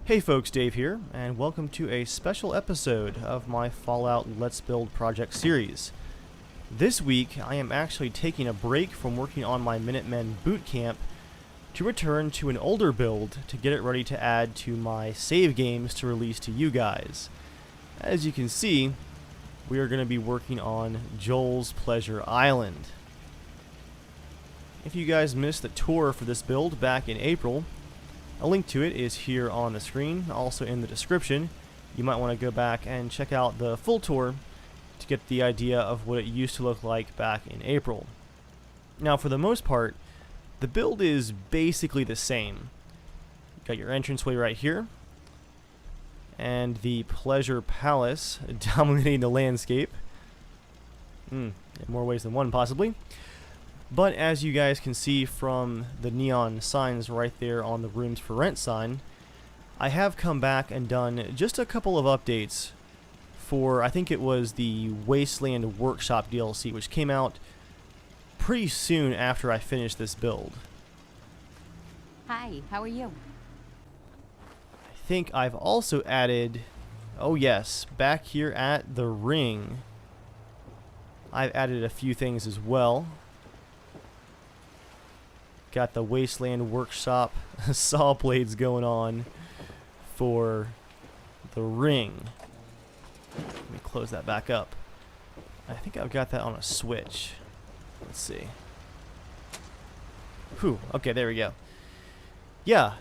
Hey folks, Dave here, and welcome to a special episode of my Fallout Let's Build project series. This week, I am actually taking a break from working on my Minutemen bootcamp to return to an older build to get it ready to add to my save games to release to you guys. As you can see, we are going to be working on Joel's Pleasure Island. If you guys missed the tour for this build back in April, a link to it is here on the screen, also in the description. You might want to go back and check out the full tour to get the idea of what it used to look like back in April. Now, for the most part, the build is basically the same. You've got your entranceway right here, and the Pleasure Palace dominating the landscape. In more ways than one, possibly. But as you guys can see from the neon signs right there on the Rooms for Rent sign, I have come back and done just a couple of updates for, I think it was the Wasteland Workshop DLC, which came out pretty soon after I finished this build. Hi, how are you? I think I've also added, oh yes, back here at the ring, I've added a few things as well. Got the Wasteland Workshop saw blades going on for the ring. Let me close that back up. I think I've got that on a switch. Let's see. Whew, okay, there we go. Yeah,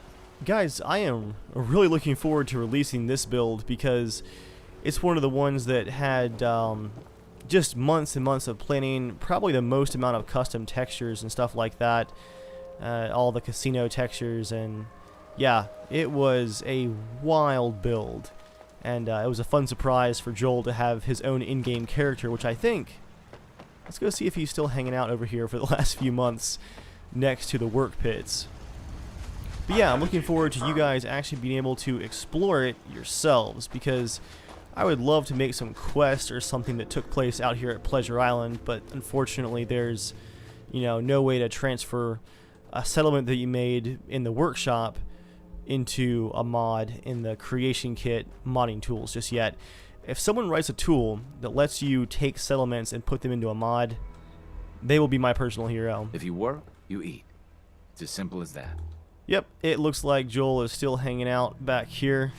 guys, I am really looking forward to releasing this build because it's one of the ones that had just months and months of planning, probably the most amount of custom textures and stuff like that. All the casino textures, and yeah, it was a wild build, and it was a fun surprise for Joel to have his own in-game character, which I think, let's go see if he's still hanging out over here for the last few months next to the work pits. But yeah, I'm looking forward to you guys actually being able to explore it yourselves, because I would love to make some quest or something that took place out here at Pleasure Island, but unfortunately there's, you know, no way to transfer a settlement that you made in the workshop into a mod in the creation kit modding tools just yet. If someone writes a tool that lets you take settlements and put them into a mod, they will be my personal hero. If you work, you eat. It's as simple as that. Yep, it looks like Joel is still hanging out back here.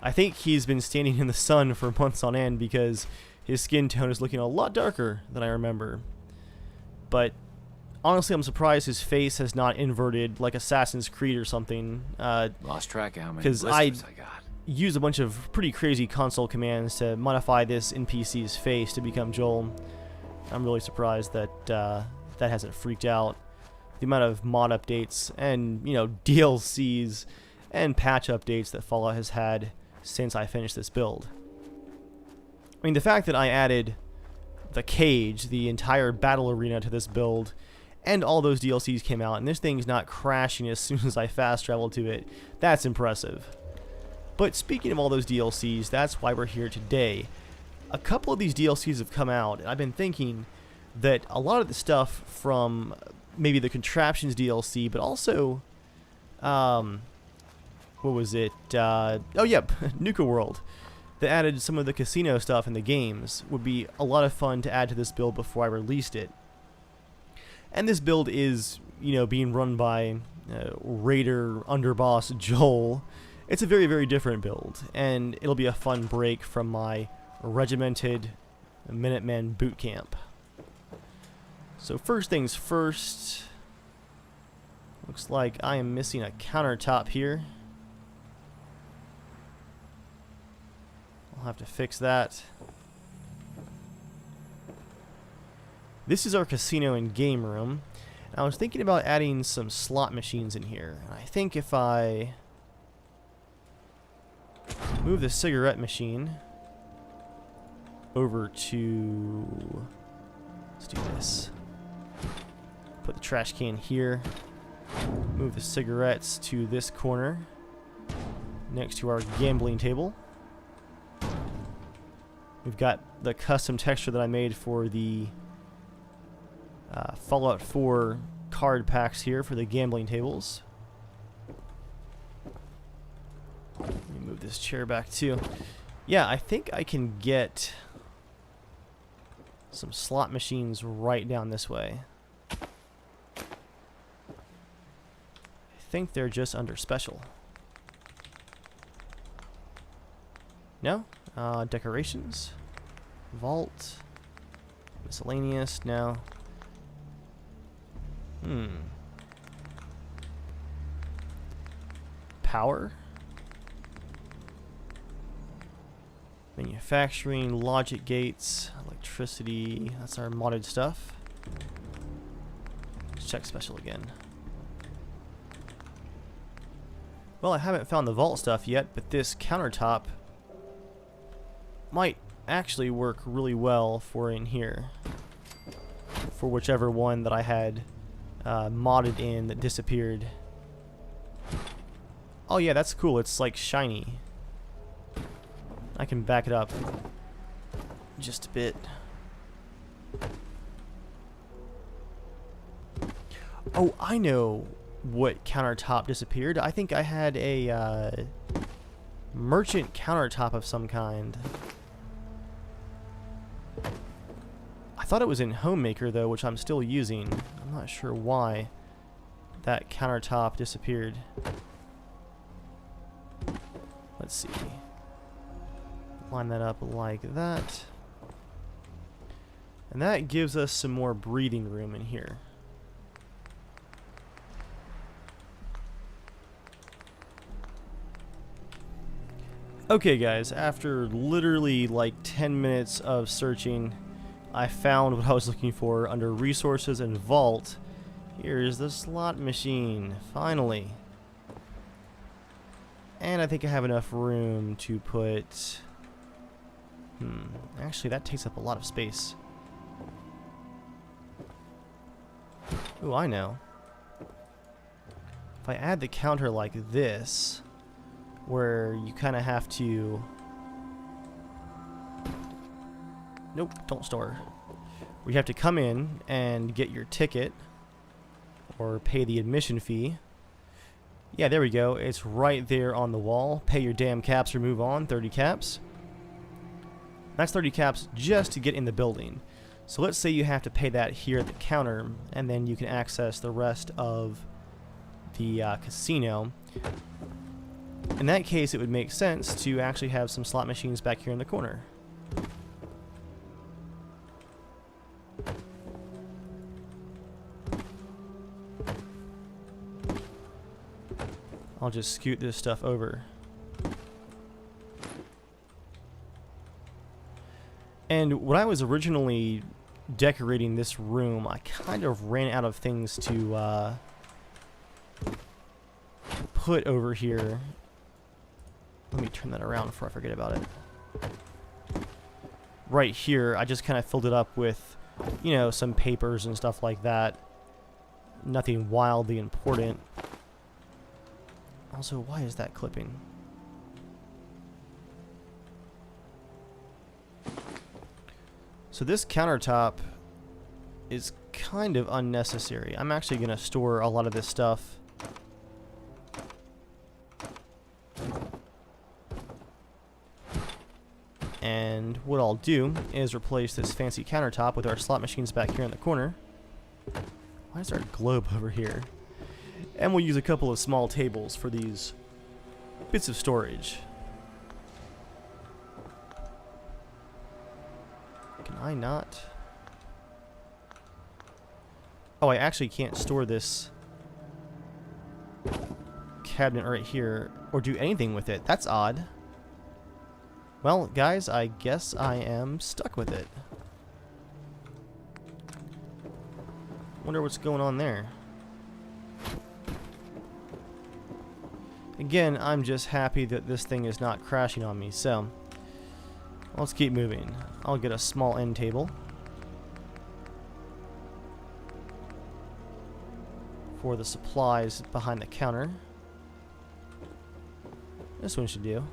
I think he's been standing in the sun for months on end because his skin tone is looking a lot darker than I remember. But honestly, I'm surprised his face has not inverted like Assassin's Creed or something. Lost track of how many Because blisters I got. Use a bunch of pretty crazy console commands to modify this NPC's face to become Joel. I'm really surprised that that hasn't freaked out. The amount of mod updates and, you know, DLCs and patch updates that Fallout has had since I finished this build. I mean, the fact that I added the cage, the entire battle arena to this build, and all those DLCs came out, and this thing's not crashing as soon as I fast travel to it, that's impressive. But speaking of all those DLCs, that's why we're here today. A couple of these DLCs have come out, and I've been thinking that a lot of the stuff from maybe the Contraptions DLC, but also, what was it? Oh, yep, Nuka World, that added some of the casino stuff in the games, would be a lot of fun to add to this build before I released it. And this build is, you know, being run by Raider Underboss Joel. It's a very, very different build, and it'll be a fun break from my regimented Minutemen bootcamp. So first things first, looks like I am missing a countertop here. I'll have to fix that. This is our casino and game room. I was thinking about adding some slot machines in here. I think if I move the cigarette machine over to, let's do this. Put the trash can here. Move the cigarettes to this corner next to our gambling table. We've got the custom texture that I made for the Fallout 4 card packs here for the gambling tables. Move this chair back too. Yeah, I think I can get some slot machines right down this way. I think they're just under special. No? Decorations? Vault? Miscellaneous? No. Power? Manufacturing, logic gates, electricity. That's our modded stuff. Let's check special again. Well, I haven't found the vault stuff yet, but this countertop might actually work really well for in here. For whichever one that I had modded in that disappeared. Oh yeah, that's cool. It's like shiny. I can back it up just a bit. Oh, I know what countertop disappeared. I think I had a merchant countertop of some kind. I thought it was in Homemaker though, which I'm still using. I'm not sure why that countertop disappeared. Let's see. Line that up like that. And that gives us some more breathing room in here. Okay guys, after literally like 10 minutes of searching, I found what I was looking for under resources and vault. Here's the slot machine, finally. And I think I have enough room to put... actually that takes up a lot of space. Ooh, I know. If I add the counter like this, where you kind of have to... Nope, don't store. We have to come in and get your ticket or pay the admission fee. Yeah, there we go. It's right there on the wall. Pay your damn caps or move on. 30 caps. That's 30 caps just to get in the building. So let's say you have to pay that here at the counter, and then you can access the rest of the casino. In that case, it would make sense to actually have some slot machines back here in the corner. I'll just scoot this stuff over. And when I was originally decorating this room, I kind of ran out of things to put over here. Let me turn that around before I forget about it. Right here, I just kind of filled it up with, you know, some papers and stuff like that. Nothing wildly important. Also, why is that clipping? So this countertop is kind of unnecessary. I'm actually going to store a lot of this stuff and what I'll do is replace this fancy countertop with our slot machines back here in the corner. Why is there a globe over here? And we'll use a couple of small tables for these bits of storage. Can I not? Oh, I actually can't store this cabinet right here or do anything with it. That's odd. Well, guys, I guess I am stuck with it. Wonder what's going on there. Again, I'm just happy that this thing is not crashing on me, so let's keep moving. I'll get a small end table for the supplies behind the counter. This one should do.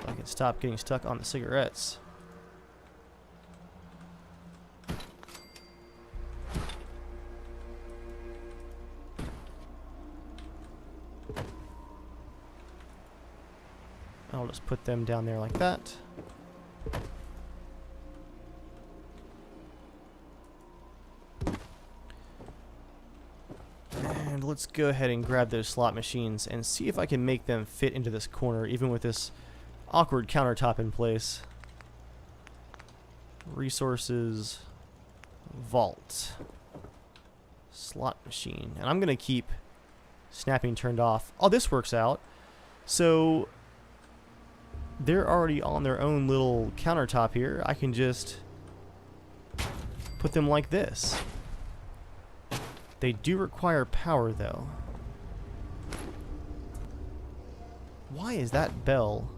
I can stop getting stuck on the cigarettes. I'll just put them down there like that. And let's go ahead and grab those slot machines and see if I can make them fit into this corner, even with this awkward countertop in place. Resources, vault, slot machine. And I'm going to keep snapping turned off. Oh, this works out. So they're already on their own little countertop here. I can just put them like this. They do require power, though. Why is that bell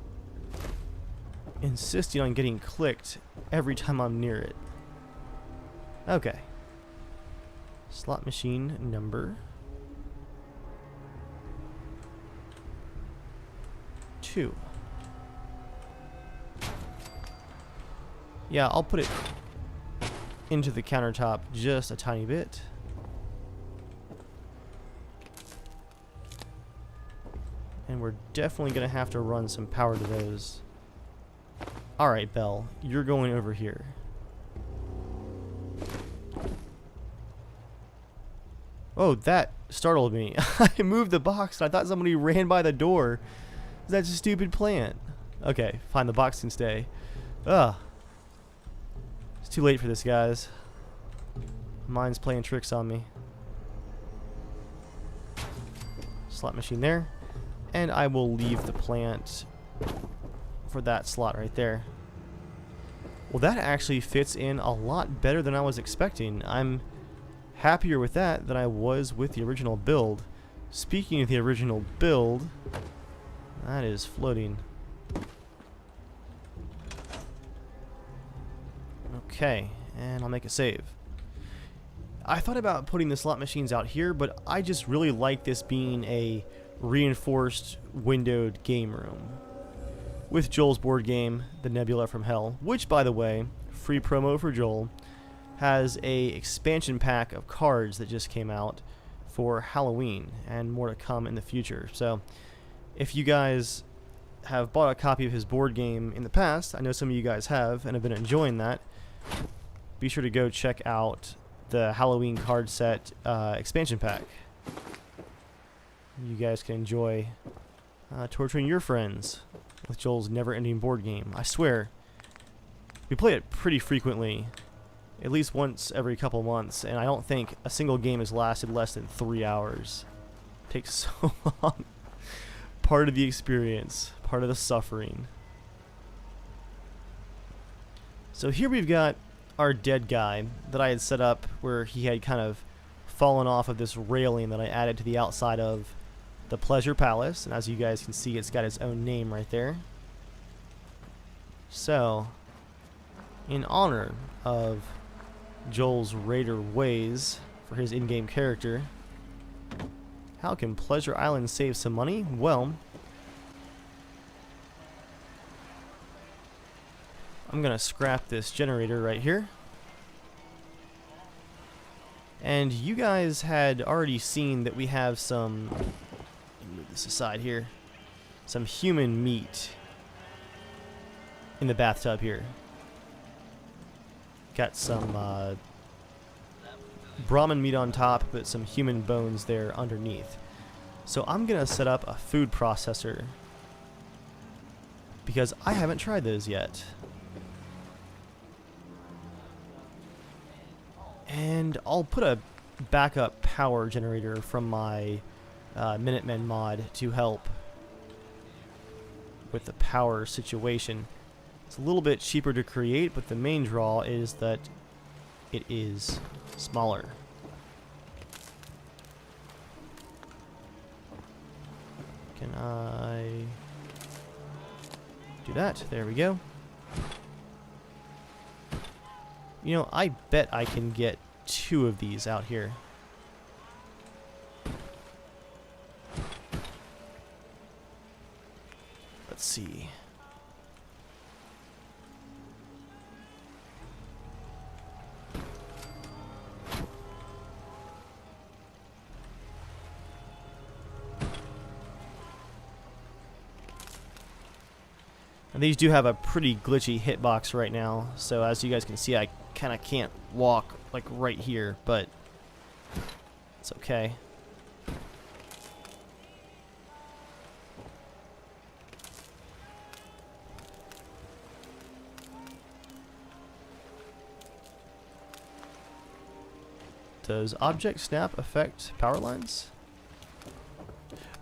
insisting on getting clicked every time I'm near it? Okay. Slot machine number 2. Yeah, I'll put it into the countertop just a tiny bit. And we're definitely going to have to run some power to those. Alright, Belle, you're going over here. Oh, that startled me. I moved the box and I thought somebody ran by the door. That's a stupid plant. Okay, fine, the box can stay. Ugh. It's too late for this, guys. Mine's playing tricks on me. Slot machine there. And I will leave the plant for that slot right there. Well, that actually fits in a lot better than I was expecting. I'm happier with that than I was with the original build. Speaking of the original build, that is floating. Okay, and I'll make a save. I thought about putting the slot machines out here, but I just really like this being a reinforced windowed game room with Joel's board game, The Nebula from Hell, which, by the way, free promo for Joel, has a expansion pack of cards that just came out for Halloween and more to come in the future. So if you guys have bought a copy of his board game in the past, I know some of you guys have and have been enjoying that, be sure to go check out the Halloween card set expansion pack. You guys can enjoy torturing your friends with Joel's never-ending board game. I swear, we play it pretty frequently, at least once every couple months, and I don't think a single game has lasted less than 3 hours. It takes so long. Part of the experience, part of the suffering. So here we've got our dead guy that I had set up where he had kind of fallen off of this railing that I added to the outside of the Pleasure Palace, and as you guys can see, it's got its own name right there. So, in honor of Joel's Raider ways for his in-game character, how can Pleasure Island save some money? Well, I'm gonna scrap this generator right here. And you guys had already seen that we have some, let me move this aside here, some human meat in the bathtub here. Got some Brahmin meat on top, but some human bones there underneath. So I'm gonna set up a food processor because I haven't tried those yet. And I'll put a backup power generator from my Minutemen mod to help with the power situation. It's a little bit cheaper to create, but the main draw is that it is smaller. Can I do that? There we go. You know, I bet I can get 2 of these out here. Let's see. These do have a pretty glitchy hitbox right now, so as you guys can see, I kind of can't walk like right here, but it's okay. Does object snap affect power lines?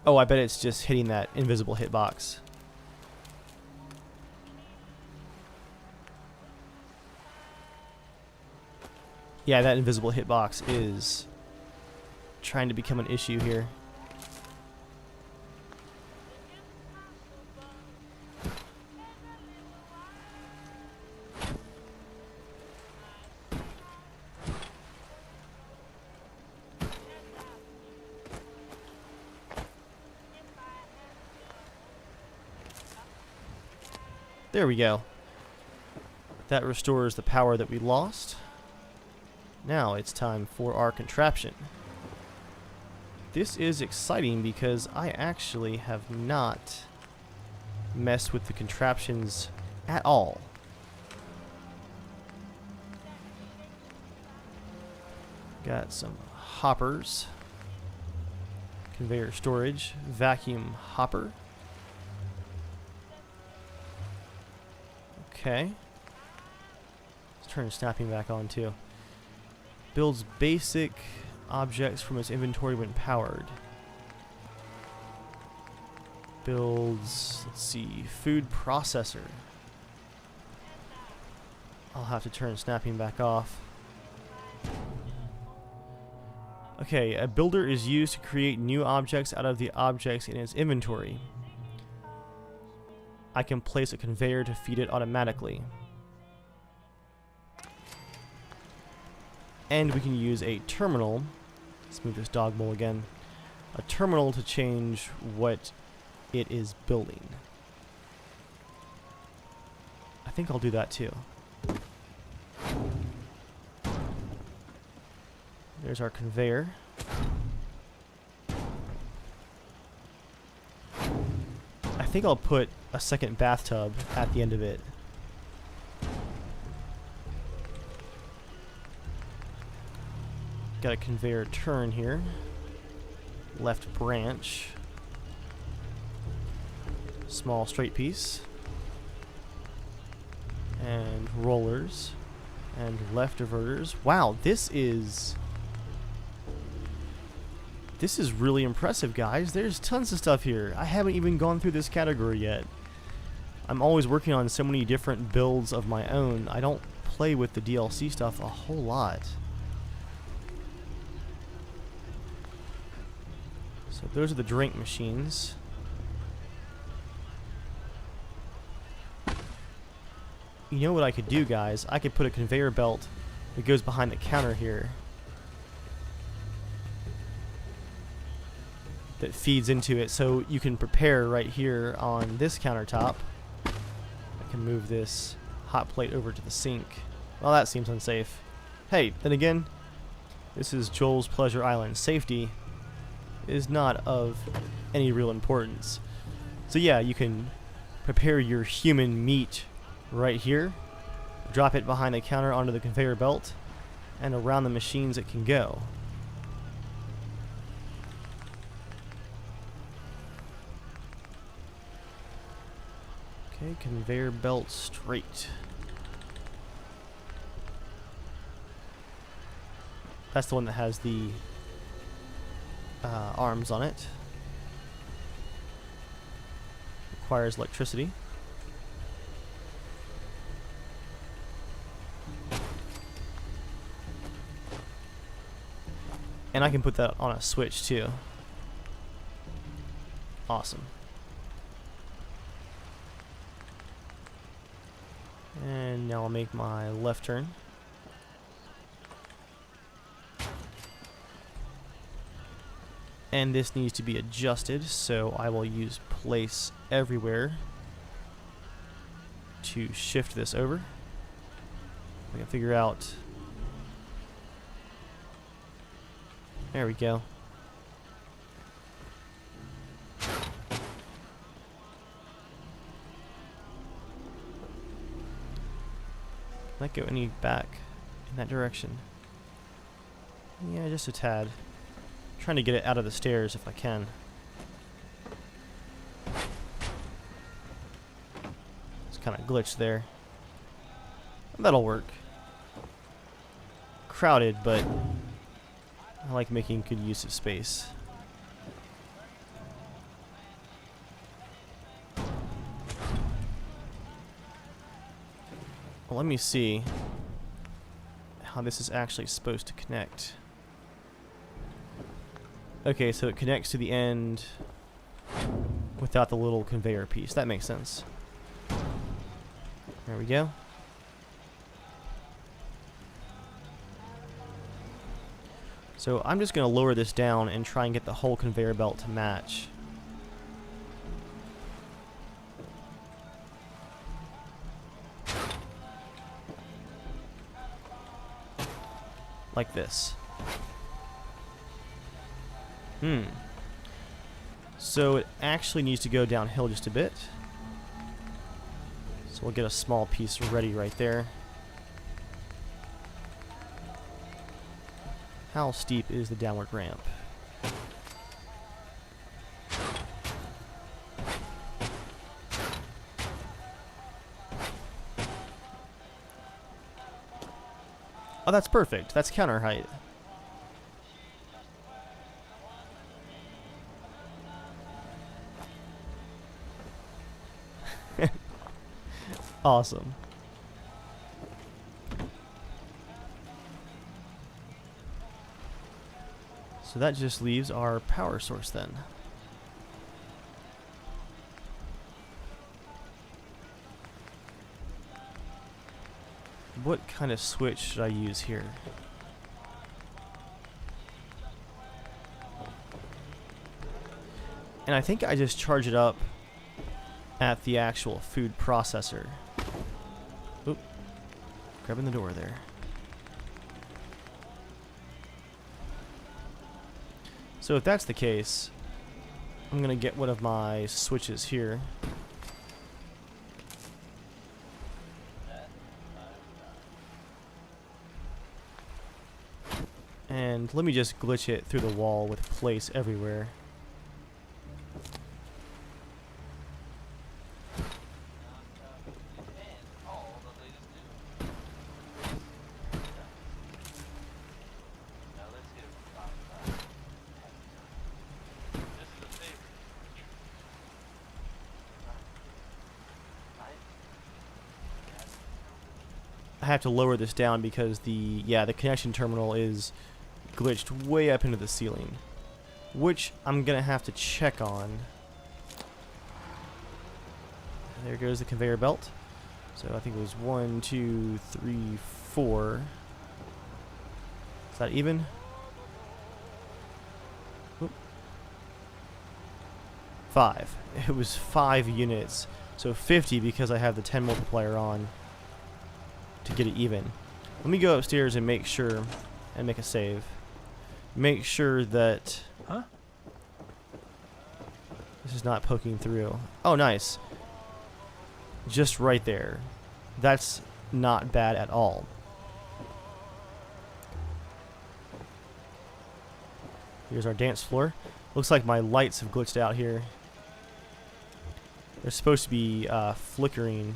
Oh, I bet it's just hitting that invisible hitbox. Yeah, that invisible hitbox is trying to become an issue here. There we go. That restores the power that we lost. Now it's time for our contraption. This is exciting because I actually have not messed with the contraptions at all. Got some hoppers, conveyor storage, vacuum hopper. Okay. Let's turn snapping back on too. Builds basic objects from its inventory when powered. Builds, let's see, food processor. I'll have to turn snapping back off. Okay, a builder is used to create new objects out of the objects in its inventory. I can place a conveyor to feed it automatically. And we can use a terminal. Let's move this dog bowl again. A terminal to change what it is building. I think I'll do that too. There's our conveyor. I think I'll put a second bathtub at the end of it. Got a conveyor turn here. Left branch. Small straight piece. And rollers. And left diverters. Wow, this is really impressive, guys. There's tons of stuff here. I haven't even gone through this category yet. I'm always working on so many different builds of my own. I don't play with the DLC stuff a whole lot. So those are the drink machines. You know what I could do, guys? I could put a conveyor belt that goes behind the counter here that feeds into it, so you can prepare right here on this countertop. I can move this hot plate over to the sink. Well, that seems unsafe. Hey, then again, this is Joel's Pleasure Island. Safety is not of any real importance. So yeah, you can prepare your human meat right here, drop it behind the counter onto the conveyor belt, and around the machines it can go. Okay, conveyor belt straight. That's the one that has the arms on it. Requires electricity. And I can put that on a switch too. Awesome. And now I'll make my left turn. And this needs to be adjusted, so I will use place everywhere to shift this over. I can figure out. There we go. Not go any back in that direction. Yeah, just a tad. Trying to get it out of the stairs if I can. It's kind of glitched there. That'll work. Crowded, but I like making good use of space. Well, let me see how this is actually supposed to connect. Okay, so it connects to the end without the little conveyor piece. That makes sense. There we go. So I'm just going to lower this down and try and get the whole conveyor belt to match. Like this. So it actually needs to go downhill just a bit. So we'll get a small piece ready right there. How steep is the downward ramp? Oh, that's perfect. That's counter height. Awesome. So that just leaves our power source then. What kind of switch should I use here? And I think I just charge it up at the actual food processor. Oop. Grabbing the door there. So if that's the case, I'm going to get one of my switches here. And let me just glitch it through the wall with place everywhere. I have to lower this down because the connection terminal is glitched way up into the ceiling, which I'm gonna have to check on. There goes the conveyor belt. So I think it was 1, 2, 3, 4. Is that even? Oop. 5. It was 5 units. So 50 because I have the 10 multiplier on to get it even. Let me go upstairs and make sure and make a save. Make sure that this is not poking through. Oh, nice. Just right there. That's not bad at all. Here's our dance floor. Looks like my lights have glitched out here. They're supposed to be flickering.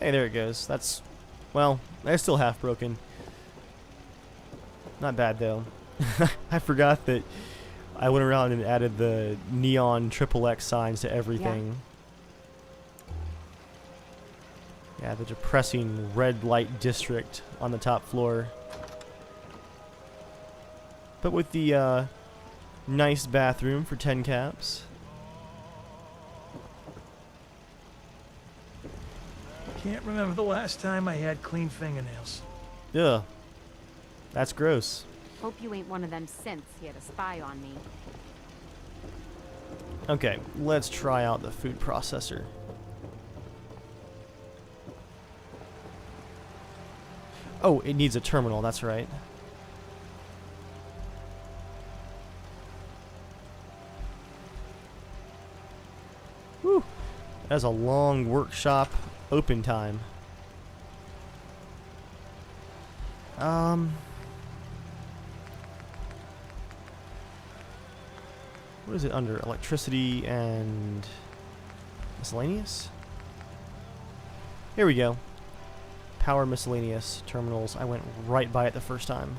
Hey, there it goes. That's, well, that's still half broken. Not bad, though. I forgot that I went around and added the neon XXX signs to everything. Yeah, the depressing red light district on the top floor. But with the nice bathroom for 10 caps. Can't remember the last time I had clean fingernails. Ugh. That's gross. Hope you ain't one of them synths here to spy on me. Okay, let's try out the food processor. Oh, it needs a terminal, that's right. That's a long workshop open time. What is it under? Electricity and miscellaneous? Here we go. Power miscellaneous terminals. I went right by it the first time.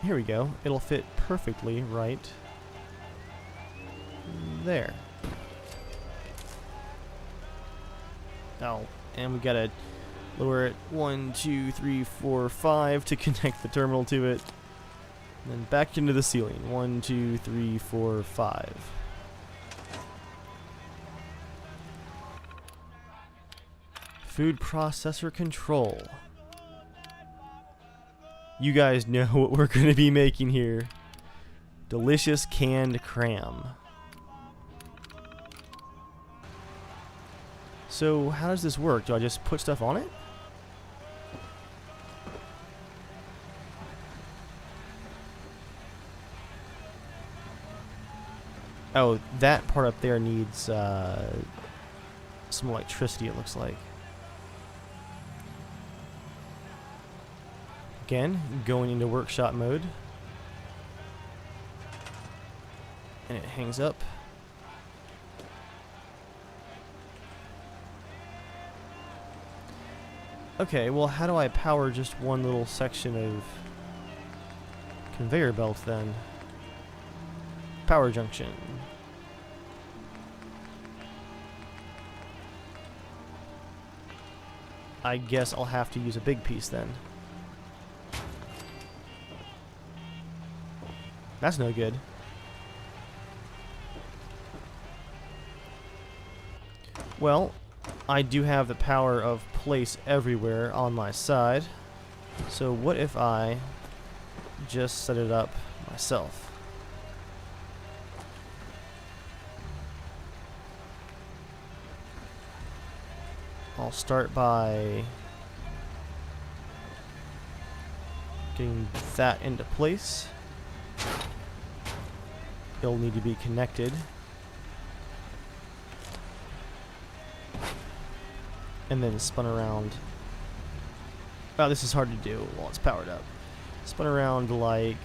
Here we go. It'll fit perfectly right there. Oh, and we gotta lower it 1, 2, 3, 4, 5 to connect the terminal to it. And then back into the ceiling. 1, 2, 3, 4, 5. Food processor control. You guys know what we're going to be making here. Delicious canned cram. So how does this work? Do I just put stuff on it? Oh, that part up there needs some electricity, it looks like. Again, going into workshop mode. And it hangs up. Okay, well, how do I power just one little section of conveyor belt then? Power junction. I guess I'll have to use a big piece then. That's no good. Well, I do have the power of place everywhere on my side. So what if I just set it up myself? I'll start by getting that into place. It'll need to be connected. And then spun around. Wow, this is hard to do while it's powered up. Spun around like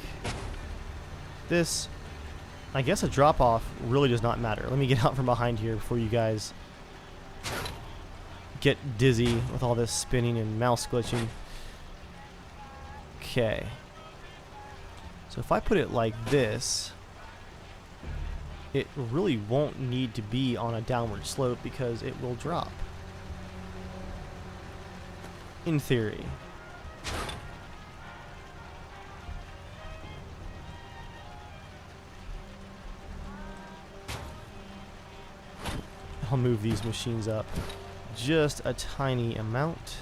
this. I guess a drop off really does not matter. Let me get out from behind here before you guys get dizzy with all this spinning and mouse glitching. Okay. So if I put it like this, it really won't need to be on a downward slope because it will drop. In theory. I'll move these machines up just a tiny amount.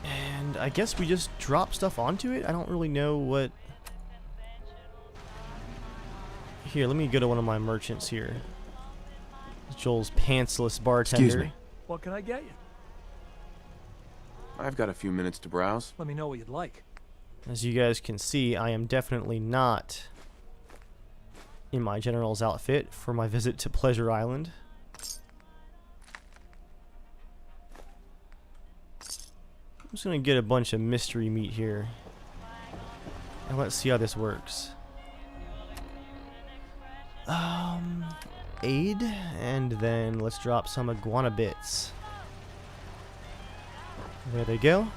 And I guess we just drop stuff onto it. I don't really know what... Here, let me go to one of my merchants here. Joel's pantsless bartender. Excuse me. What can I get you? I've got a few minutes to browse. Let me know what you'd like. As you guys can see, I am definitely not in my general's outfit for my visit to Pleasure Island. I'm just gonna get a bunch of mystery meat here. And let's see how this works. Aid, and then let's drop some iguana bits. There they go.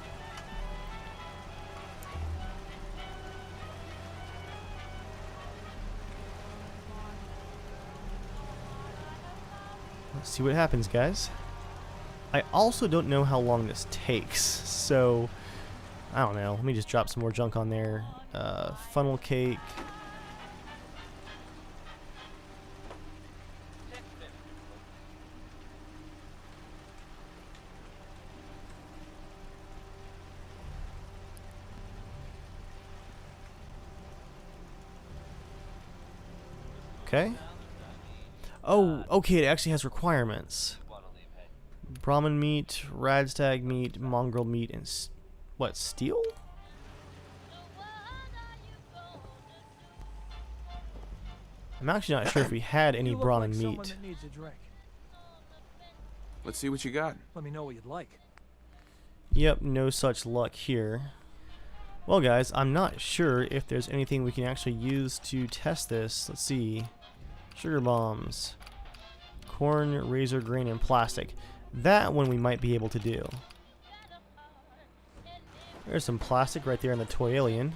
Let's see what happens, guys. I also don't know how long this takes, so I don't know. Let me just drop some more junk on there. Funnel cake. Okay. Oh, okay, it actually has requirements. Brahmin meat, radstag meat, mongrel meat, and what, steel? I'm actually not sure if we had any You look Brahmin like someone meat. that needs a drink. Let's see what you got. Let me know what you'd like. Yep, no such luck here. Well guys, I'm not sure if there's anything we can actually use to test this. Let's see. Sugar bombs. Corn, razor grain, and plastic. That one we might be able to do. There's some plastic right there in the toy alien.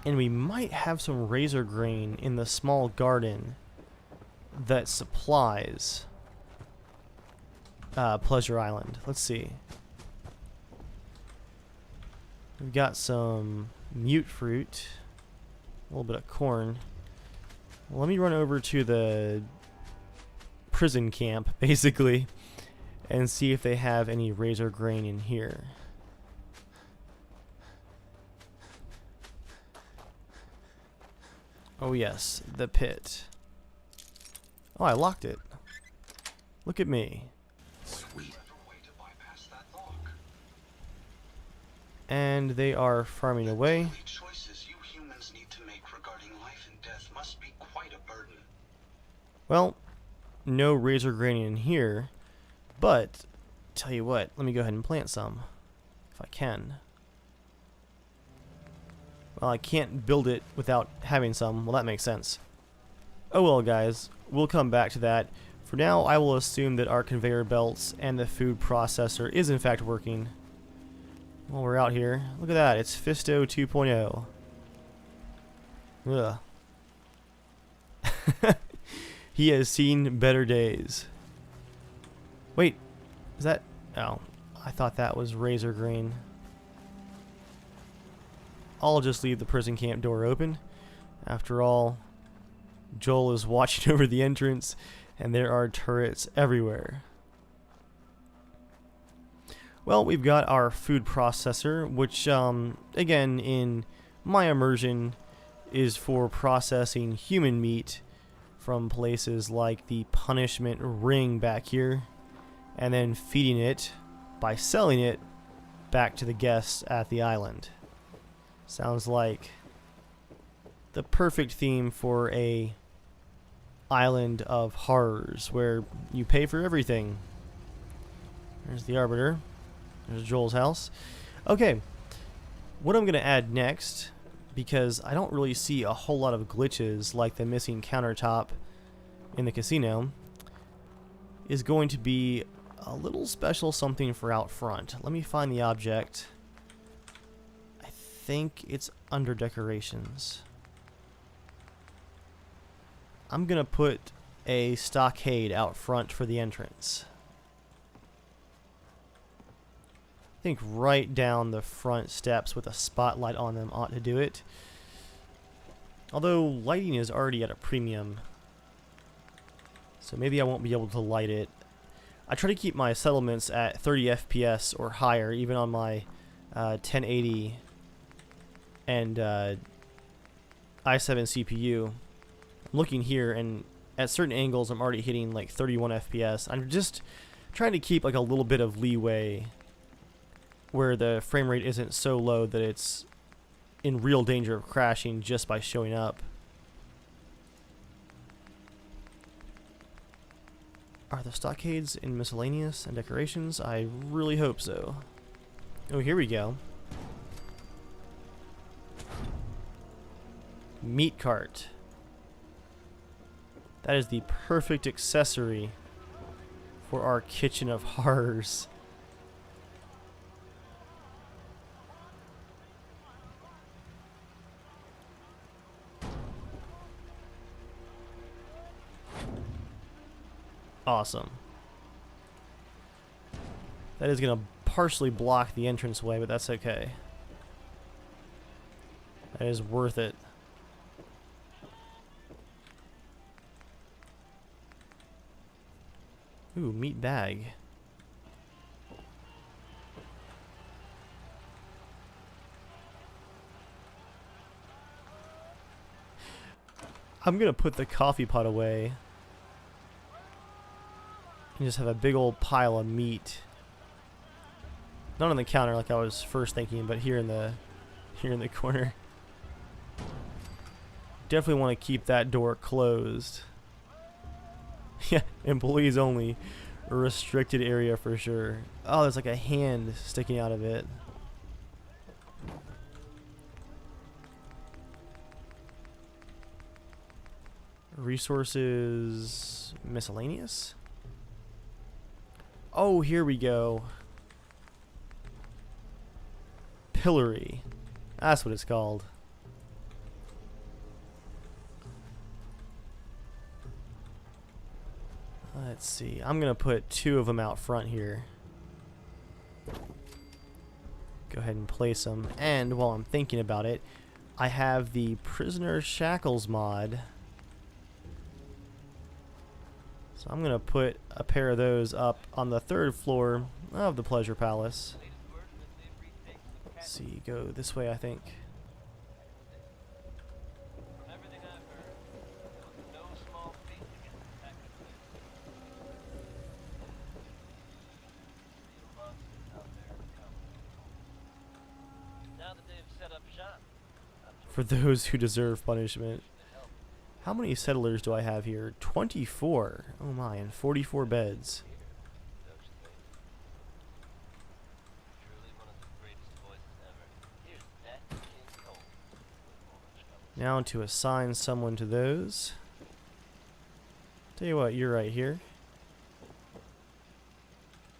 And we might have some razor grain in the small garden that supplies Pleasure Island. Let's see. We've got some mute fruit, a little bit of corn. Well, let me run over to the prison camp, basically, and see if they have any razor grain in here. Oh yes, the pit. Oh, I locked it. Look at me. Sweet. And they are farming away. Choices you humans need to make regarding life and death must be quite a burden. Well, no razor grain in here, but tell you what, let me go ahead and plant some, if I can. Well, I can't build it without having some. Well, that makes sense. Oh well, guys, we'll come back to that. For now, I will assume that our conveyor belts and the food processor is in fact working. While we're out here, look at that, it's Fisto 2.0. Ugh. He has seen better days. Wait, is that... Oh, I thought that was razor grain. I'll just leave the prison camp door open. After all, Joel is watching over the entrance, and there are turrets everywhere. Well, we've got our food processor, which, again, in my immersion, is for processing human meat from places like the punishment ring back here, and then feeding it by selling it back to the guests at the island. Sounds like the perfect theme for a island of horrors where you pay for everything. There's the Arbiter. There's Joel's house. Okay, what I'm going to add next, because I don't really see a whole lot of glitches like the missing countertop in the casino, is going to be a little special something for out front. Let me find the object. I think it's under decorations. I'm going to put a stockade out front for the entrance. I think right down the front steps with a spotlight on them ought to do it. Although lighting is already at a premium, so maybe I won't be able to light it. I try to keep my settlements at 30 FPS or higher, even on my 1080 and i7 CPU. I'm looking here, and at certain angles I'm already hitting like 31 FPS. I'm just trying to keep like a little bit of leeway where the frame rate isn't so low that it's in real danger of crashing just by showing up. Are the stockades in miscellaneous and decorations? I really hope so. Oh, here we go. Meat cart. That is the perfect accessory for our kitchen of horrors. Awesome. That is going to partially block the entranceway, but that's okay. That is worth it. Ooh, meat bag. I'm gonna put the coffee pot away and just have a big old pile of meat. Not on the counter like I was first thinking, but here in the corner. Definitely want to keep that door closed. Yeah, employees only. A restricted area for sure. Oh, there's like a hand sticking out of it. Resources miscellaneous? Oh, here we go. Pillory. That's what it's called. Let's see. I'm going to put 2 of them out front here. Go ahead and place them. And while I'm thinking about it, I have the Prisoner Shackles mod. So I'm going to put a pair of those up on the 3rd floor of the Pleasure Palace. Let's see, go this way, I think. For those who deserve punishment. How many settlers do I have here? 24. Oh my, and 44 beds. Now to assign someone to those. Tell you what, you're right here.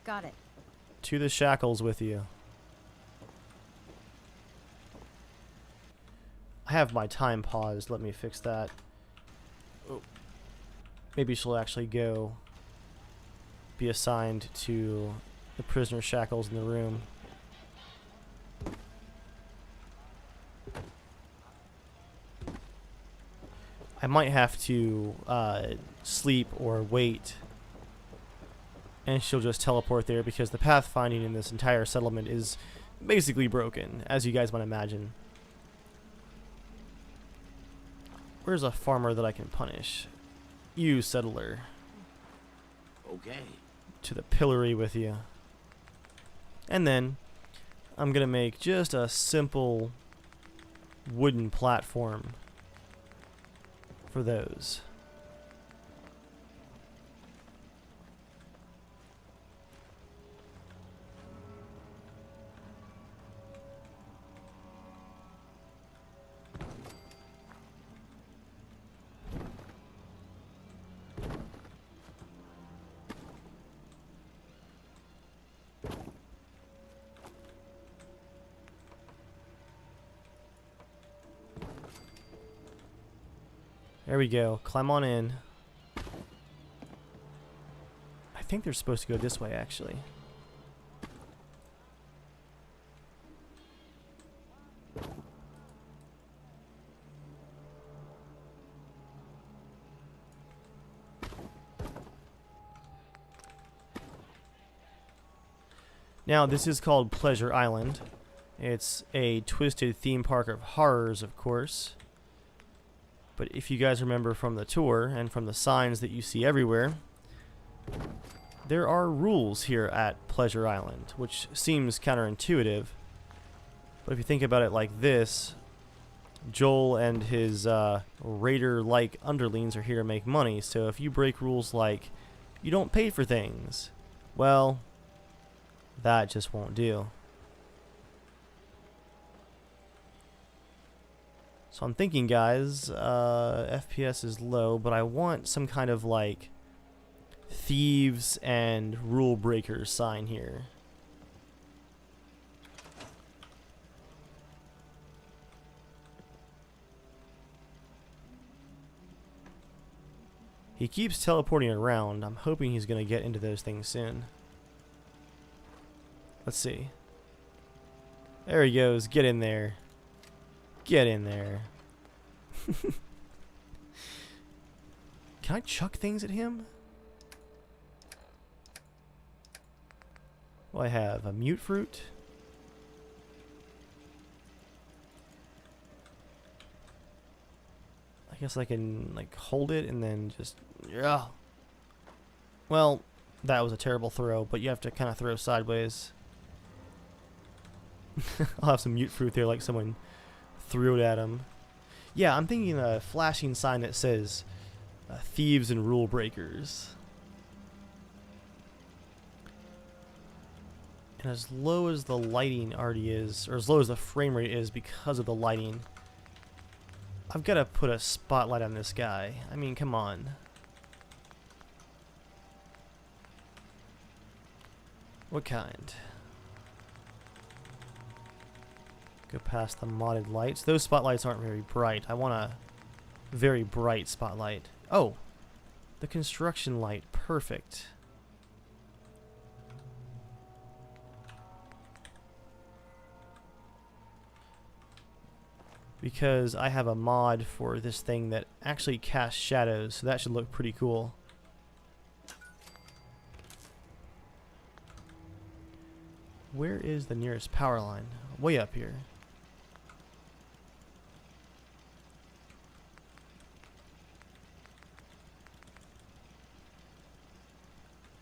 Got it. To the shackles with you. I have my time paused. Let me fix that. Oh. Maybe she'll actually go be assigned to the prisoner shackles in the room. I might have to sleep or wait, and she'll just teleport there because the pathfinding in this entire settlement is basically broken, as you guys might imagine. Where's a farmer that I can punish? You, settler. Okay. To the pillory with you. And then I'm gonna make just a simple wooden platform for those. There we go. Climb on in. I think they're supposed to go this way, actually. Now, this is called Pleasure Island. It's a twisted theme park of horrors, of course. But if you guys remember from the tour and from the signs that you see everywhere, there are rules here at Pleasure Island, which seems counterintuitive. But if you think about it like this, Joel and his raider-like underlings are here to make money, so if you break rules like you don't pay for things, well, that just won't do. So I'm thinking, guys, FPS is low, but I want some kind of like thieves and rule breakers sign here. He keeps teleporting around. I'm hoping he's going to get into those things soon. Let's see. There he goes. Get in there. Get in there. Can I chuck things at him? Well, I have a mute fruit. I guess I can like hold it and then just, yeah. Well, that was a terrible throw, but you have to kind of throw sideways. I'll have some mute fruit there like someone threw it at him. Yeah, I'm thinking a flashing sign that says thieves and rule breakers. And as low as the lighting already is, or as low as the frame rate is because of the lighting, I've got to put a spotlight on this guy. I mean, come on. What kind? Go past the modded lights. Those spotlights aren't very bright. I want a very bright spotlight. Oh, the construction light. Perfect. Because I have a mod for this thing that actually casts shadows, so that should look pretty cool. Where is the nearest power line? Way up here.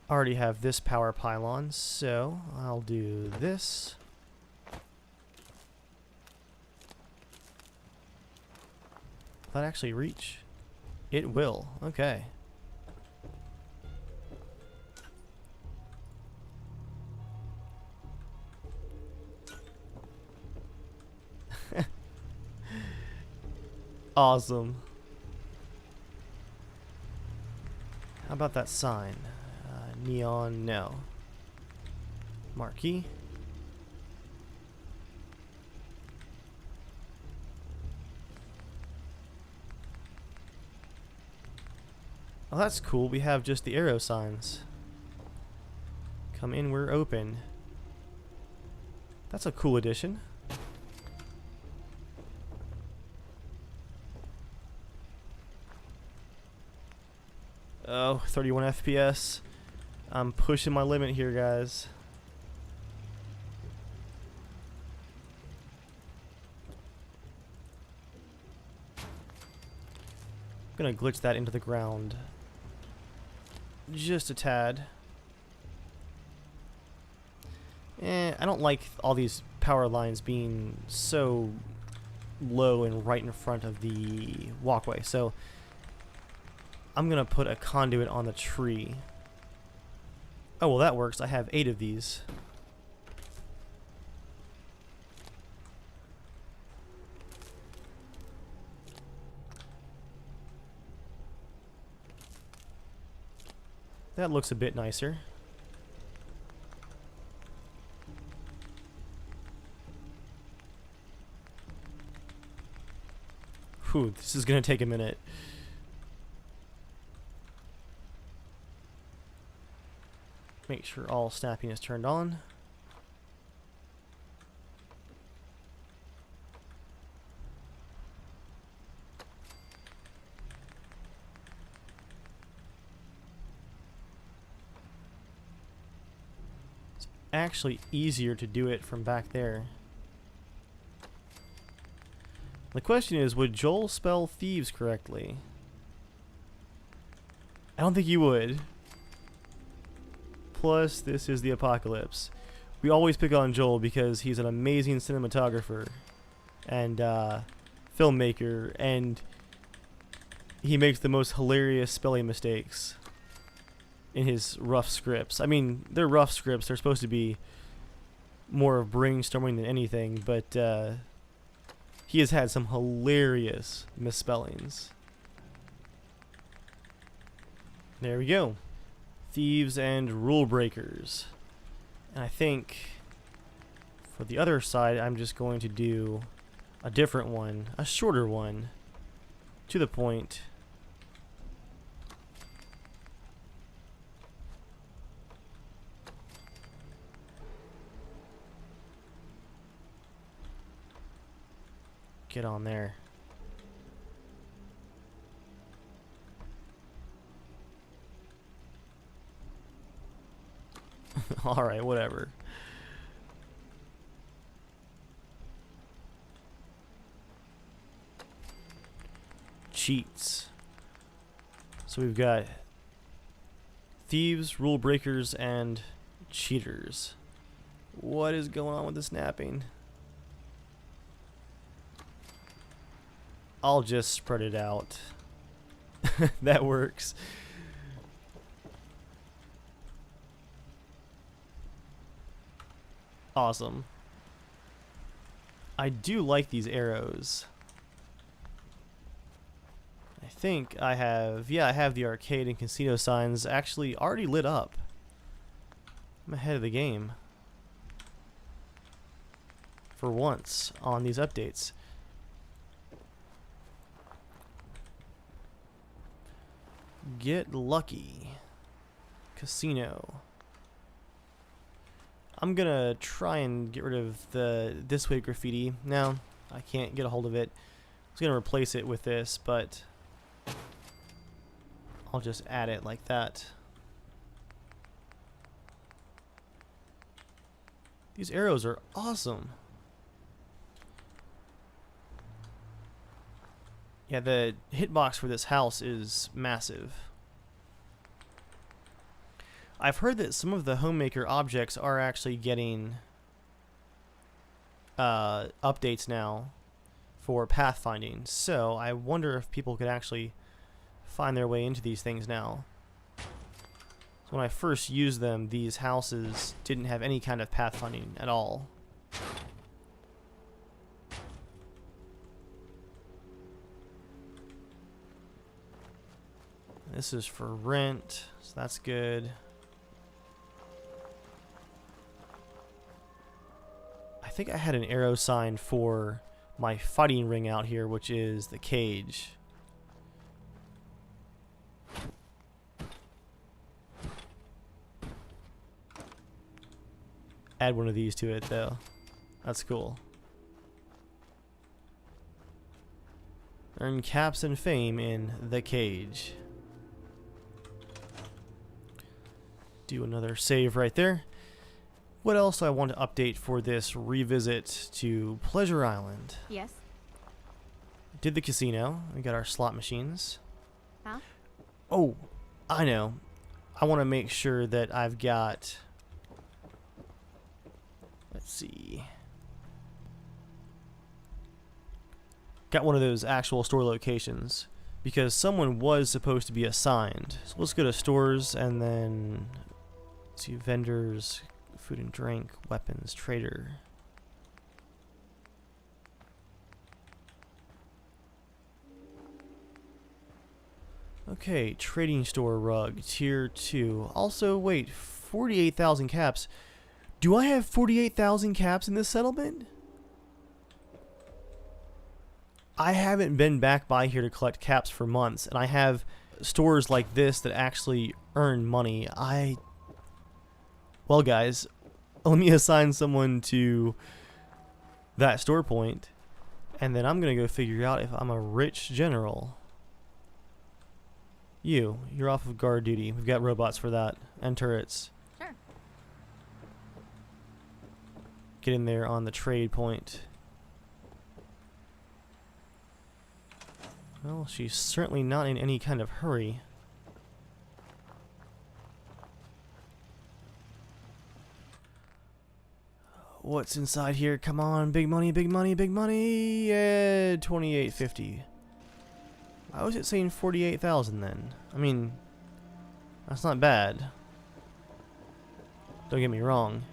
Already have this power pylon, so I'll do this. Will that actually reach? It will. Okay. Awesome. How about that sign? Neon, no. Marquee. Oh, that's cool. We have just the arrow signs. Come in, we're open. That's a cool addition. Oh, 31 FPS. I'm pushing my limit here, guys. I'm gonna glitch that into the ground. Just a tad. I don't like all these power lines being so low and right in front of the walkway, so I'm gonna put a conduit on the tree. Oh, well, that works. I have 8 of these. That looks a bit nicer. Whew, this is gonna take a minute. Make sure all snapping is turned on. It's actually easier to do it from back there. The question is, would Joel spell thieves correctly? I don't think he would. Plus, this is the apocalypse. We always pick on Joel because he's an amazing cinematographer and filmmaker, and he makes the most hilarious spelling mistakes in his rough scripts. I mean, they're rough scripts. They're supposed to be more of brainstorming than anything, but he has had some hilarious misspellings. There we go. Thieves and rule breakers. And I think for the other side, I'm just going to do a different one, a shorter one, to the point. Get on there. Alright, whatever. cheats. So we've got thieves, rule breakers, and cheaters. What is going on with the snapping? I'll just spread it out. That works. Awesome. I do like these arrows. I think I have, yeah, I have the arcade and casino signs actually already lit up. I'm ahead of the game. For once on these updates. Get lucky. Casino. I'm gonna try and get rid of the this way graffiti. No, I can't get a hold of it. I was gonna replace it with this, but I'll just add it like that. These arrows are awesome. Yeah, the hitbox for this house is massive. I've heard that some of the homemaker objects are actually getting updates now for pathfinding, so I wonder if people could actually find their way into these things now. So when I first used them, these houses didn't have any kind of pathfinding at all. This is for rent, so that's good. I think I had an arrow sign for my fighting ring out here, which is the cage. Add one of these to it though. That's cool. Earn caps and fame in the cage. Do another save right there. What else do I want to update for this revisit to Pleasure Island? Yes? Did the casino. We got our slot machines. Huh? Oh, I know. I want to make sure that I've got... Let's see. Got one of those actual store locations. Because someone was supposed to be assigned. So let's go to stores and then... Let's see, vendors... Food and drink, weapons, trader. Okay, trading store rug, tier 2. Also, wait, 48,000 caps. Do I have 48,000 caps in this settlement? I haven't been back by here to collect caps for months, and I have stores like this that actually earn money. Well, guys, let me assign someone to that store point, and then I'm going to go figure out if I'm a rich general. You're off of guard duty. We've got robots for that, and turrets. Sure. Get in there on the trade point. Well, she's certainly not in any kind of hurry. What's inside here? Come on, big money, big money, big money. Yeah, 2850. Why was it saying 48,000 then? I mean, that's not bad. Don't get me wrong.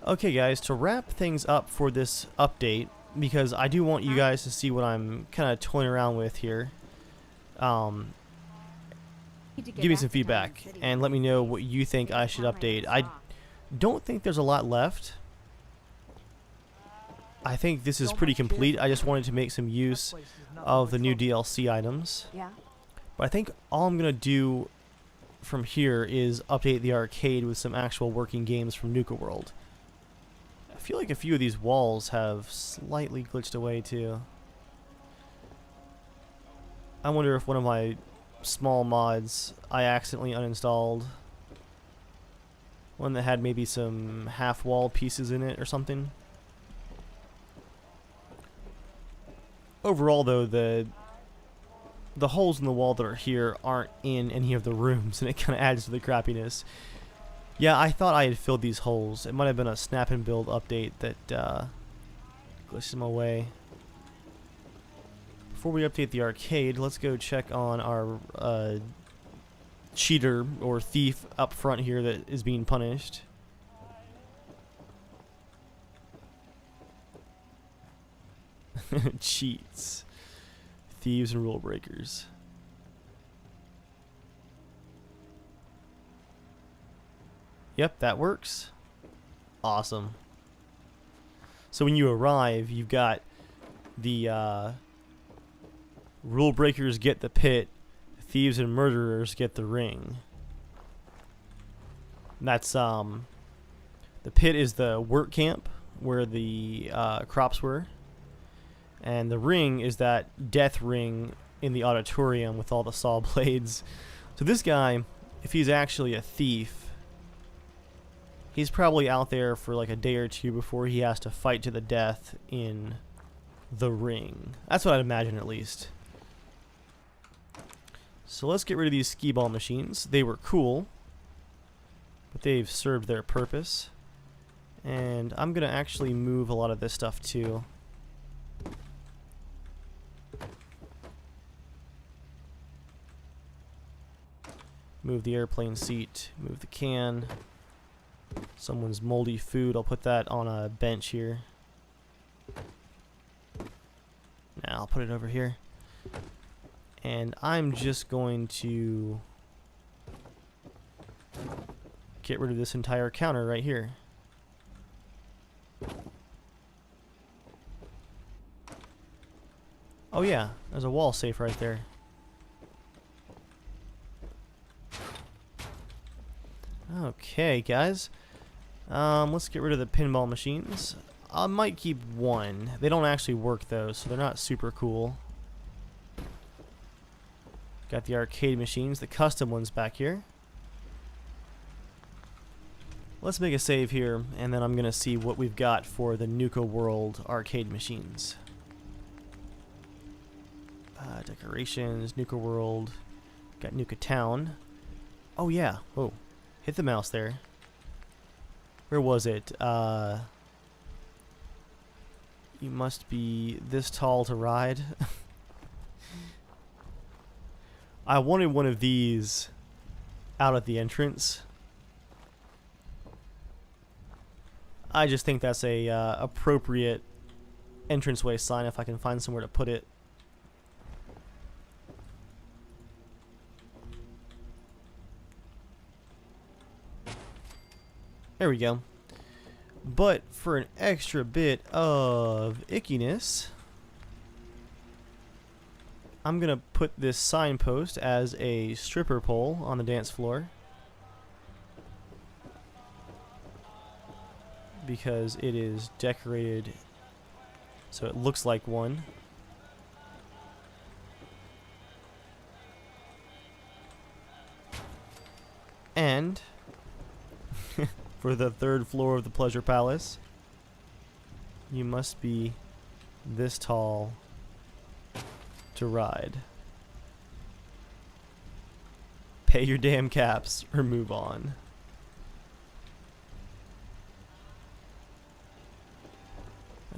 Okay, guys, to wrap things up for this update, because I do want you guys to see what I'm kind of toying around with here. Give me some feedback and let me know what you think I should update. I don't think there's a lot left. I think this is pretty complete. I just wanted to make some use of the new DLC items. Yeah. But I think all I'm going to do from here is update the arcade with some actual working games from Nuka World. I feel like a few of these walls have slightly glitched away too. I wonder if one of my small mods I accidentally uninstalled. One that had maybe some half wall pieces in it or something. overall, though, the holes in the wall that are here aren't in any of the rooms, and it kind of adds to the crappiness. Yeah, I thought I had filled these holes. It might have been a snap and build update that glitched them away. Before we update the arcade, let's go check on our cheater or thief up front here that is being punished. Cheats. Thieves and rule breakers. Yep, that works. Awesome. So when you arrive, you've got the rule breakers get the pit, thieves and murderers get the ring. And that's the pit is the work camp where the crops were, and the ring is that death ring in the auditorium with all the saw blades. So this guy, if he's actually a thief, he's probably out there for like a day or two before he has to fight to the death in the ring. That's what I'd imagine, at least. So let's get rid of these skee ball machines. They were cool, but they've served their purpose. And I'm going to actually move a lot of this stuff too. Move the airplane seat, move the can. Someone's moldy food, I'll put that on a bench here. Now I'll put it over here. And I'm just going to get rid of this entire counter right here. Oh yeah, there's a wall safe right there. Okay, guys. Let's get rid of the pinball machines. I might keep one. They don't actually work though, so they're not super cool. Got the arcade machines, the custom ones back here. Let's make a save here, and then I'm gonna see what we've got for the Nuka World arcade machines. Decorations, Nuka World. Got Nuka Town. Oh yeah. Oh, hit the mouse there. Where was it? You must be this tall to ride. I wanted one of these out at the entrance. I just think that's a appropriate entranceway sign if I can find somewhere to put it. There we go. But for an extra bit of ickiness, I'm gonna put this signpost as a stripper pole on the dance floor, because it is decorated so it looks like one. And for the third floor of the Pleasure Palace, you must be this tall to ride. Pay your damn caps or move on.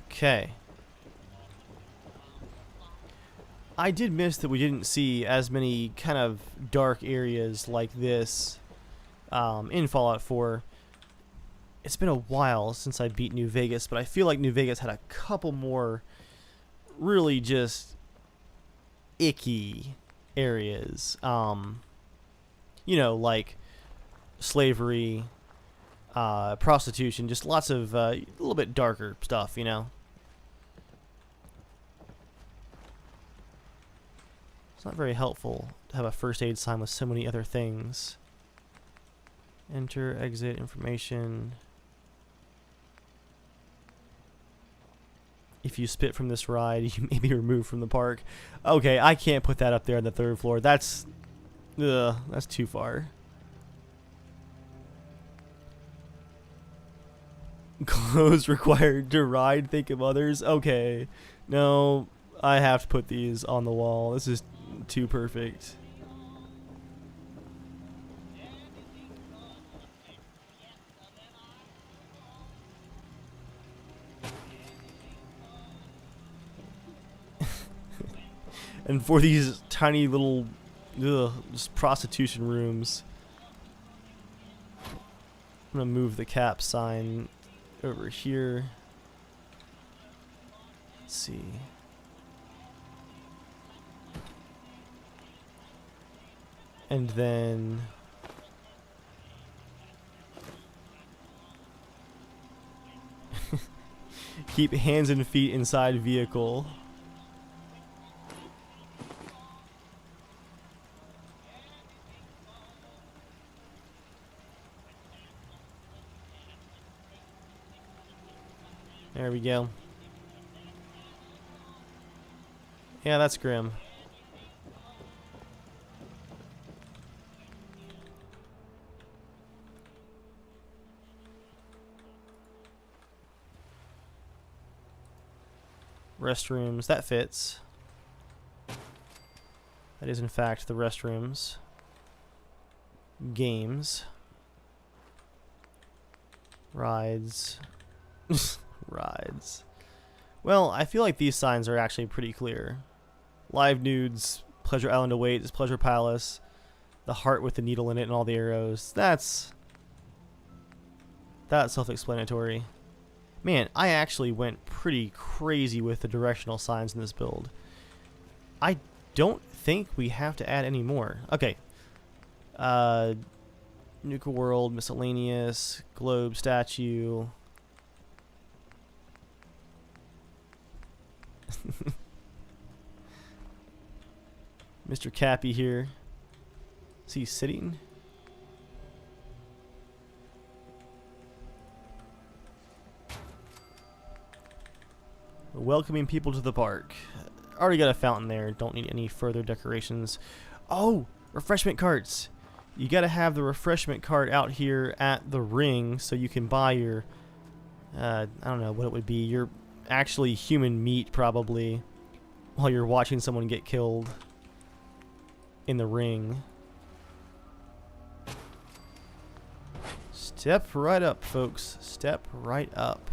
Okay. I did miss that we didn't see as many kind of dark areas like this in Fallout 4. It's been a while since I beat New Vegas, but I feel like New Vegas had a couple more really just icky areas. You know, like slavery, prostitution, just lots of a little bit darker stuff, you know. It's not very helpful to have a first aid sign with so many other things. Enter, exit, information. If you spit from this ride, you may be removed from the park. Okay, I can't put that up there on the third floor. That's too far. Clothes required to ride. Think of others. Okay, no. I have to put these on the wall. This is too perfect. And for these tiny little just prostitution rooms, I'm gonna move the cap sign over here. Let's see. And then keep hands and feet inside vehicle. There we go. Yeah, that's grim. Restrooms, that fits. That is in fact the restrooms. Games. Rides. Rides. Well, I feel like these signs are actually pretty clear. Live nudes, Pleasure Island awaits, Pleasure Palace, the heart with the needle in it and all the arrows. That's self-explanatory. Man, I actually went pretty crazy with the directional signs in this build. I don't think we have to add any more. Okay. Nuka World, miscellaneous, globe, statue. Mr. Cappy here. Is he sitting? Welcoming people to the park. Already got a fountain there. Don't need any further decorations. Oh, refreshment carts. You gotta have the refreshment cart out here at the ring so you can buy your, I don't know what it would be, your actually human meat probably, while you're watching someone get killed in the ring. Step right up, folks. Step right up.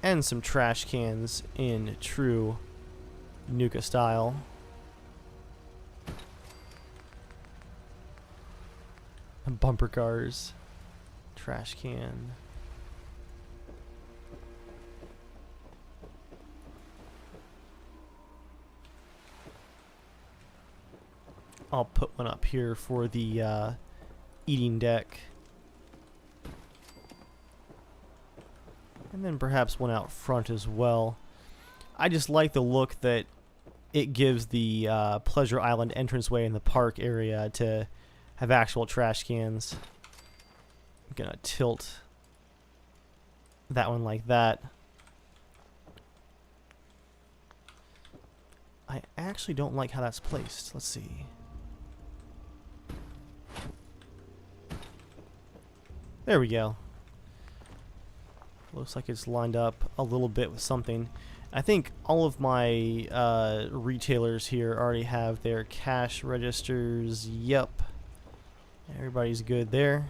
And some trash cans in true Nuka style. Bumper cars. Trash can. I'll put one up here for the eating deck. And then perhaps one out front as well. I just like the look that it gives the Pleasure Island entranceway in the park area to have actual trash cans. I'm gonna tilt that one like that. I actually don't like how that's placed. Let's see. There we go. Looks like it's lined up a little bit with something. I think all of my retailers here already have their cash registers. Yep. Everybody's good there.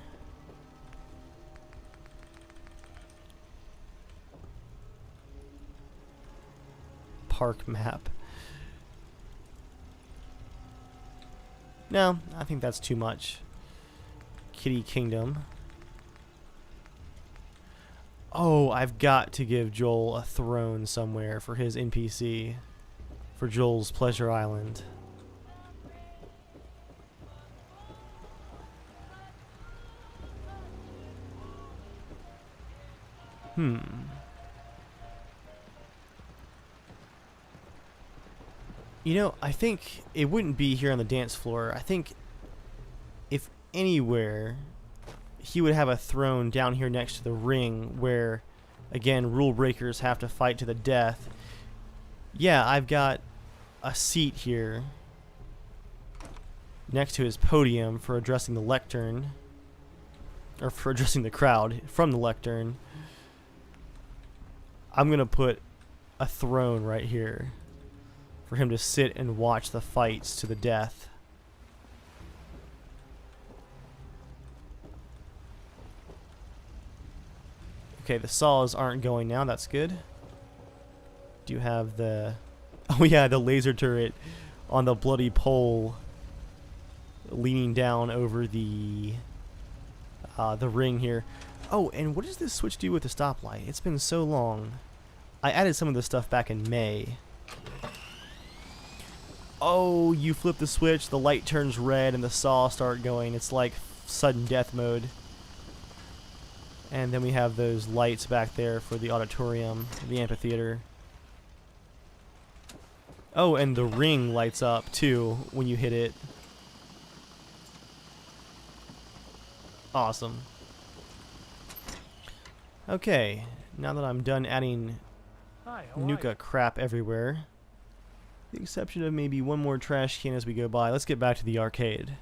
Park map. No, I think that's too much. Kitty Kingdom. Oh, I've got to give Joel a throne somewhere for his NPC. For Joel's Pleasure Island. You know, I think it wouldn't be here on the dance floor. I think if anywhere, he would have a throne down here next to the ring where, again, rule breakers have to fight to the death. Yeah, I've got a seat here next to his podium for addressing the lectern. Or for addressing the crowd from the lectern. I'm gonna put a throne right here for him to sit and watch the fights to the death. Okay, the saws aren't going now. That's good. Do you have the... Oh yeah, the laser turret on the bloody pole leaning down over the ring here. Oh, and what does this switch do with the stoplight? It's been so long. I added some of this stuff back in May. Oh, you flip the switch, the light turns red, and the saw start going. It's like sudden death mode. And then we have those lights back there for the auditorium, the amphitheater. Oh, and the ring lights up too when you hit it. Awesome. Okay, now that I'm done adding Hi, how are Nuka crap everywhere, the exception of maybe one more trash can as we go by, let's get back to the arcade.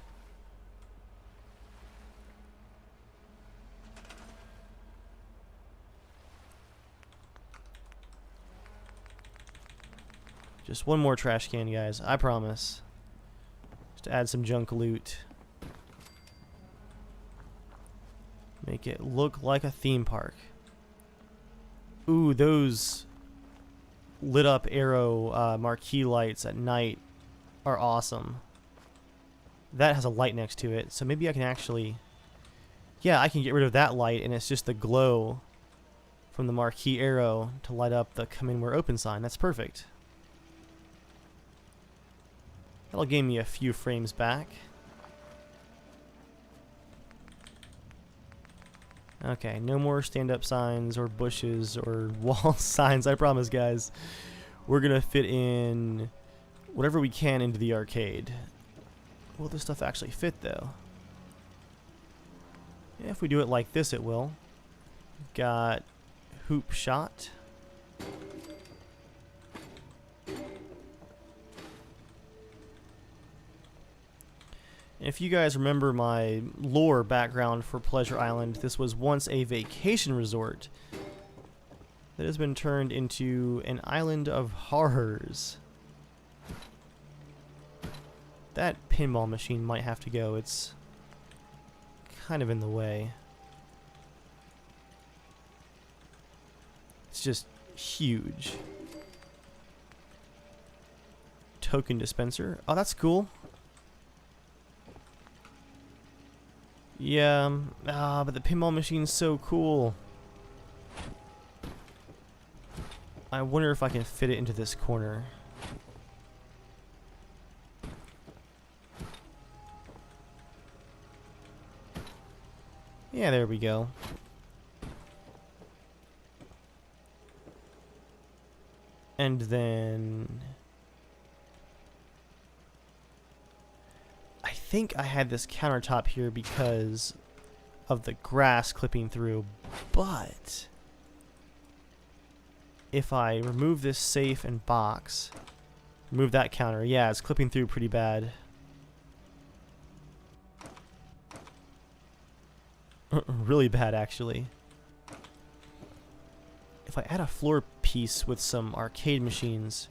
Just one more trash can, guys. I promise. Just to add some junk loot. Make it look like a theme park. Ooh, those lit up arrow marquee lights at night are awesome. That has a light next to it, so maybe I can actually... Yeah, I can get rid of that light, and it's just the glow from the marquee arrow to light up the come in where open sign. That's perfect. That'll give me a few frames back. Okay, no more stand-up signs or bushes or wall signs, I promise, guys. We're gonna fit in whatever we can into the arcade. Will this stuff actually fit, though? Yeah, if we do it like this, it will. We've got hoop shot. If you guys remember my lore background for Pleasure Island, this was once a vacation resort that has been turned into an island of horrors. That pinball machine might have to go. It's kind of in the way. It's just huge. Token dispenser. Oh, that's cool. Yeah, but the pinball machine's so cool. I wonder if I can fit it into this corner. Yeah, there we go. And then... I think I had this countertop here because of the grass clipping through, but if I remove this safe and box, remove that counter, yeah, it's clipping through pretty bad. Really bad, actually. If I add a floor piece with some arcade machines,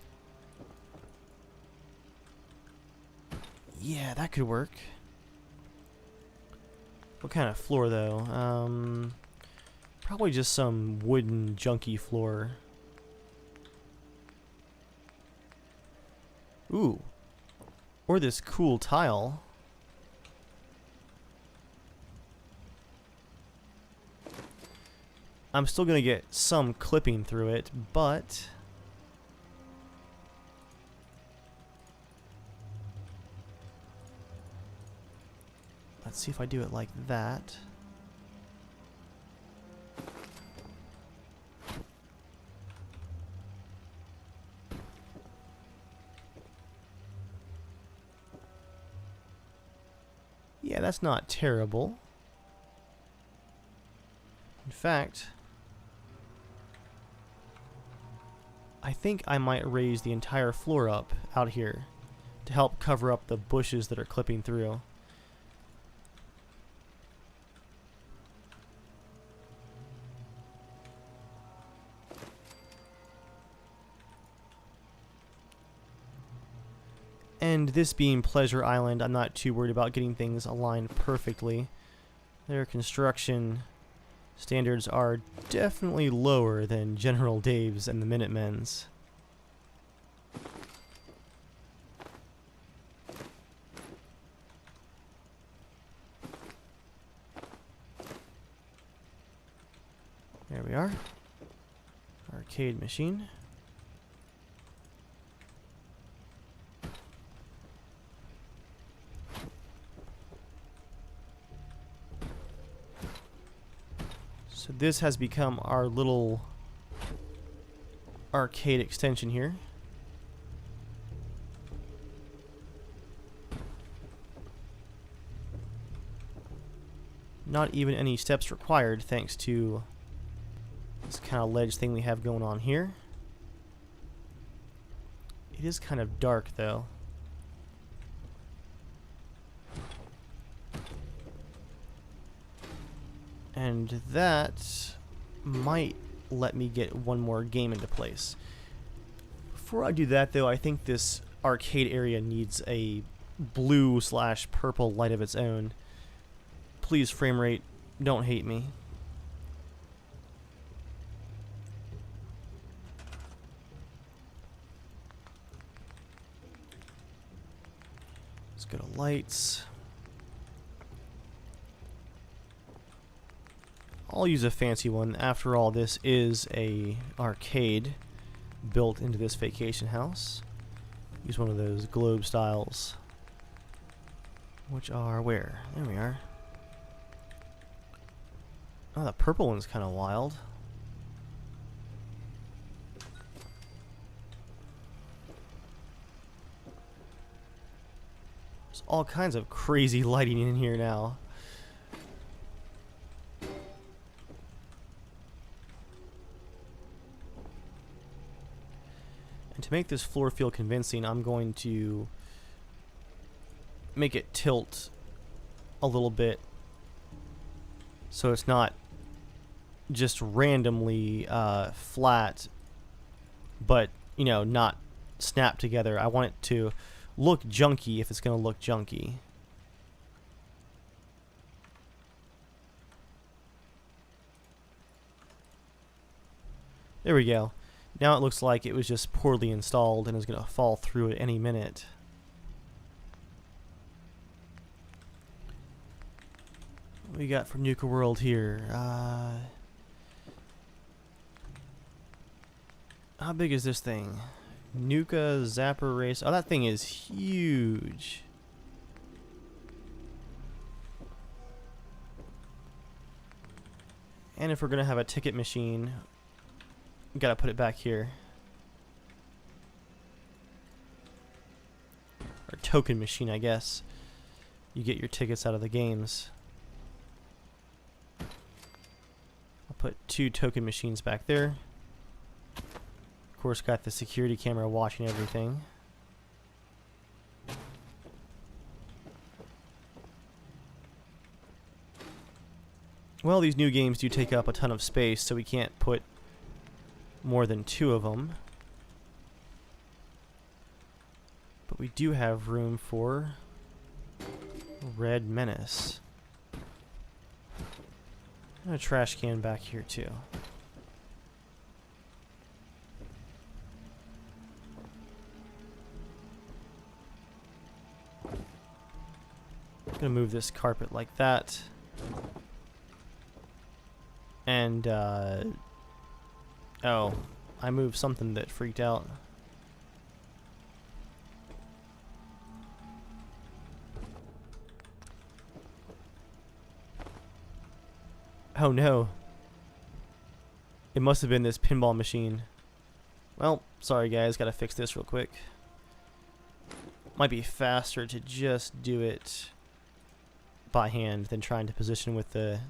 yeah, that could work. What kind of floor, though? Probably just some wooden, junky floor. Ooh. Or this cool tile. I'm still gonna get some clipping through it, but... let's see if I do it like that. Yeah, that's not terrible. In fact, I think I might raise the entire floor up out here to help cover up the bushes that are clipping through. And this being Pleasure Island, I'm not too worried about getting things aligned perfectly. Their construction standards are definitely lower than General Dave's and the Minutemen's. There we are. Arcade machine. So this has become our little arcade extension here. Not even any steps required thanks to this kind of ledge thing we have going on here. It is kind of dark though. And that might let me get one more game into place. Before I do that though, I think this arcade area needs a blue/purple light of its own. Please, frame rate, don't hate me. Let's go to lights. I'll use a fancy one. After all, this is a arcade built into this vacation house. Use one of those globe styles. Which are where? There we are. Oh, the purple one's kind of wild. There's all kinds of crazy lighting in here now. And to make this floor feel convincing, I'm going to make it tilt a little bit so it's not just randomly flat, but, you know, not snapped together. I want it to look junky if it's going to look junky. There we go. Now it looks like it was just poorly installed and is going to fall through at any minute. What we got for Nuka World here? How big is this thing? Nuka Zapper Race. Oh, that thing is huge. And if we're going to have a ticket machine, gotta put it back here. Or token machine, I guess. You get your tickets out of the games. I'll put 2 token machines back there. Of course, got the security camera watching everything. Well, these new games do take up a ton of space, so we can't put more than 2 of them. But we do have room for Red Menace. And a trash can back here too. Gonna move this carpet like that. And oh, I moved something that freaked out. Oh no. It must have been this pinball machine. Well, sorry guys, gotta fix this real quick. Might be faster to just do it by hand than trying to position with the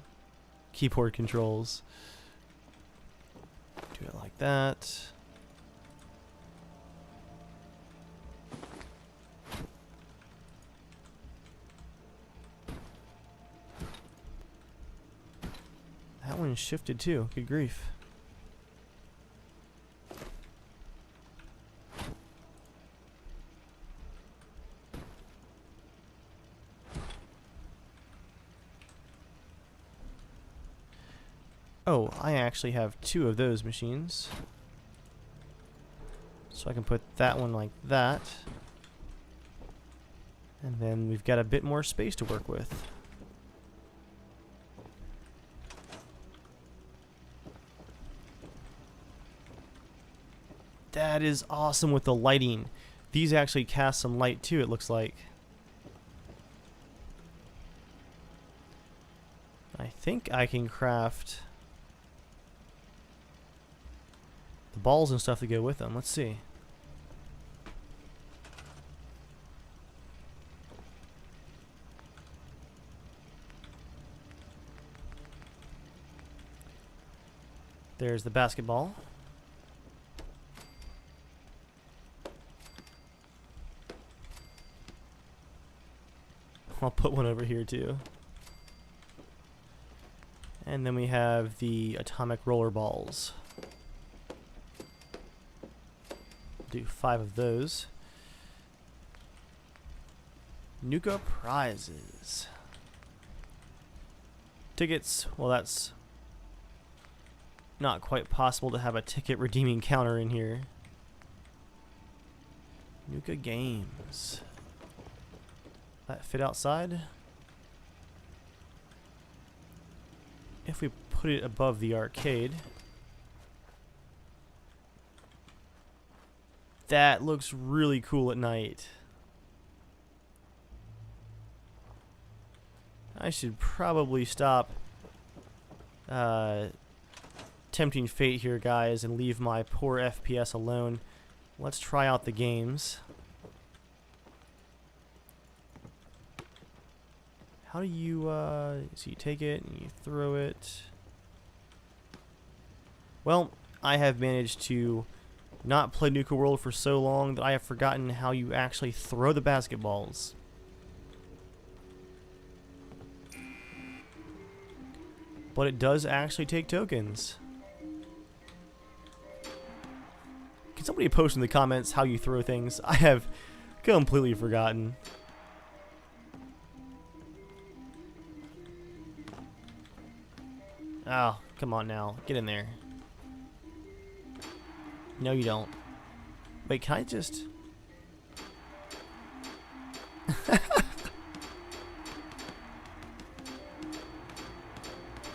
keyboard controls. Do it like that. That one shifted too. Good grief. Oh, I actually have 2 of those machines. So I can put that one like that. And then we've got a bit more space to work with. That is awesome with the lighting. These actually cast some light too, it looks like. I think I can craft the balls and stuff to go with them. Let's see. There's the basketball. I'll put one over here too. And then we have the atomic roller balls. Do 5 of those. Nuka prizes. Tickets. Well, that's not quite possible to have a ticket redeeming counter in here. Nuka games. That fit outside? If we put it above the arcade, that looks really cool at night. I should probably stop tempting fate here, guys, and leave my poor FPS alone. Let's try out the games. How do you, so you take it and you throw it. Well, I have managed to not play Nuka World for so long that I have forgotten how you actually throw the basketballs. But it does actually take tokens. Can somebody post in the comments how you throw things? I have completely forgotten. Oh, come on now. Get in there. No, you don't. Wait, can I just...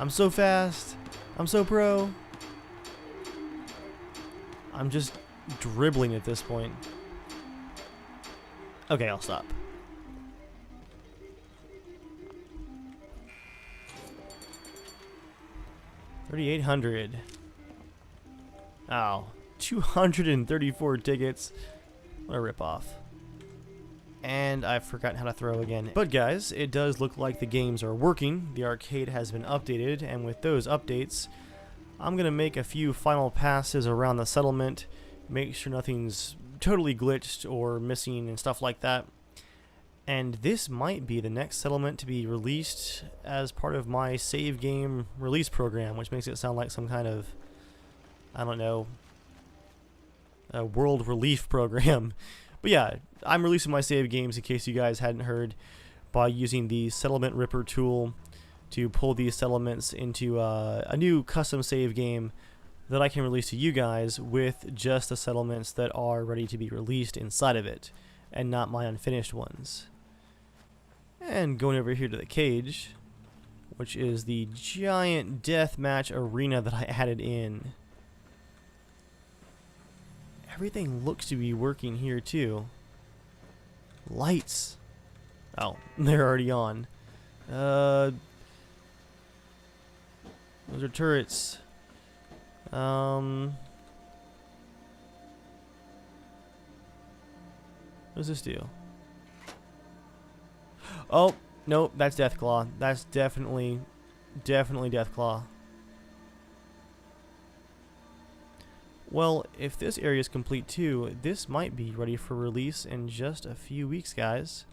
I'm so fast. I'm so pro. I'm just dribbling at this point. Okay, I'll stop. $3,800. Oh, 234 tickets. What a ripoff. And I've forgotten how to throw again. But guys, it does look like the games are working. The arcade has been updated, and with those updates, I'm going to make a few final passes around the settlement, make sure nothing's totally glitched or missing and stuff like that. And this might be the next settlement to be released as part of my save game release program, which makes it sound like some kind of, I don't know, a world relief program. But yeah, I'm releasing my save games, in case you guys hadn't heard, by using the Settlement Ripper tool to pull these settlements into a new custom save game that I can release to you guys with just the settlements that are ready to be released inside of it, and not my unfinished ones. And going over here to the cage, which is the giant deathmatch arena that I added in. Everything looks to be working here too. Lights. Oh, they're already on. Those are turrets. What does this do? Oh, nope, that's Deathclaw. That's definitely Deathclaw. Well, if this area is complete too, this might be ready for release in just a few weeks, guys.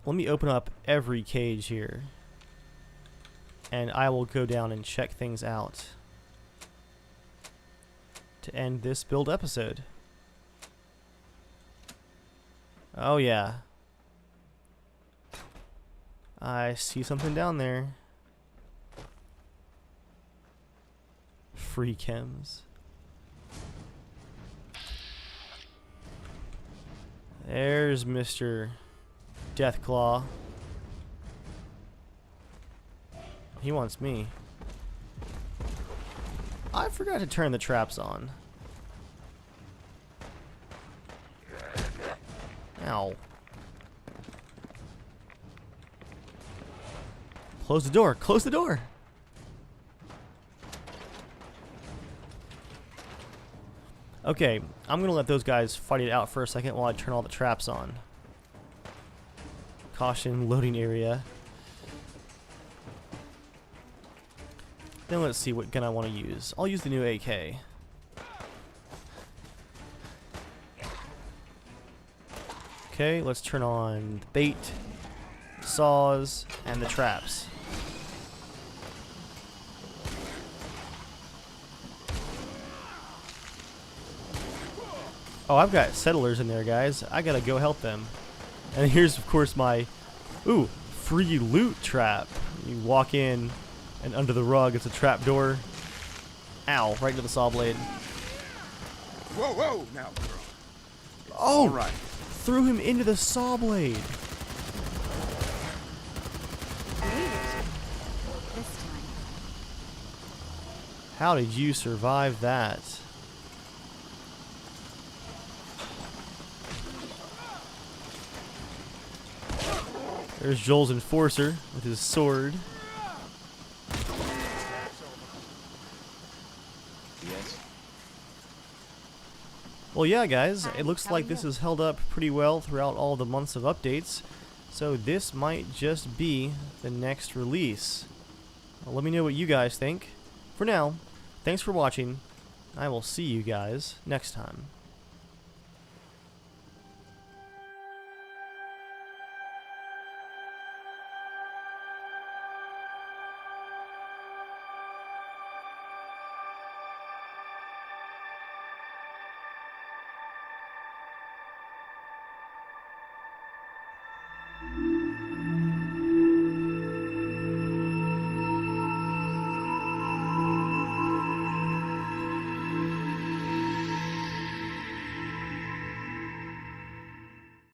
Let me open up every cage here, and I will go down and check things out to end this build episode. Oh yeah. I see something down there. Free chems. There's Mr. Deathclaw. He wants me. I forgot to turn the traps on. Ow. Close the door. Close the door. Okay, I'm gonna let those guys fight it out for a second while I turn all the traps on. Caution, loading area. Then let's see what gun I want to use. I'll use the new AK. Okay, let's turn on the bait, saws, and the traps. Oh, I've got settlers in there, guys. I gotta go help them. And here's, of course, my free loot trap. You walk in, and under the rug, it's a trap door. Ow! Right into the saw blade. Whoa, whoa, now, girl. Oh! All right. Threw him into the saw blade. This time. How did you survive that? There's Joel's enforcer with his sword. Yes. Well, yeah, guys, it looks How like are this you? has held up pretty well throughout all the months of updates. So this might just be the next release. Well, let me know what you guys think. For now, thanks for watching. I will see you guys next time.